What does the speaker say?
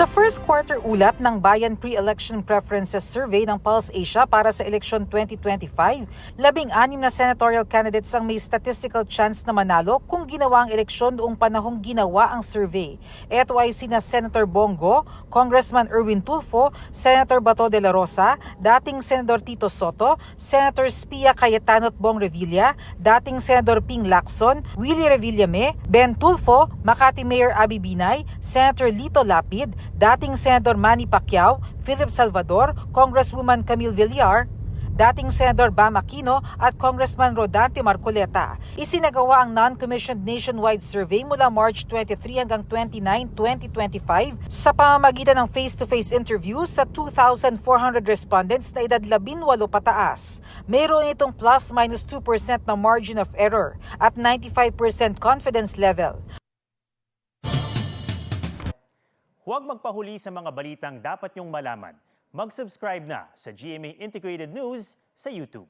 Sa first quarter ulat ng Bayan Pre-Election Preferences Survey ng Pulse Asia para sa eleksyon 2025, 16 na senatorial candidates ang may statistical chance na manalo kung ginawa ang eleksyon noong panahong ginawa ang survey. Ito ay sina Senator Bongo, Congressman Erwin Tulfo, Senator Bato de la Rosa, dating Senador Tito Soto, Senator Spia Cayetano at Bong Revilla, dating Senador Ping Lacson, Willie Revillame, Ben Tulfo, Makati Mayor Abby Binay, Senator Lito Lapid, dating Senador Manny Pacquiao, Philip Salvador, Congresswoman Camille Villar, dating Senador Bam Aquino at Congressman Rodante Marcoleta. Isinagawa ang non-commissioned nationwide survey mula March 23 hanggang 29, 2025 sa pamamagitan ng face-to-face interviews sa 2,400 respondents na edad 18 pataas. Mayroon itong plus-minus 2% na margin of error at 95% confidence level. Huwag magpahuli sa mga balitang dapat niyong malaman. Mag-subscribe na sa GMA Integrated News sa YouTube.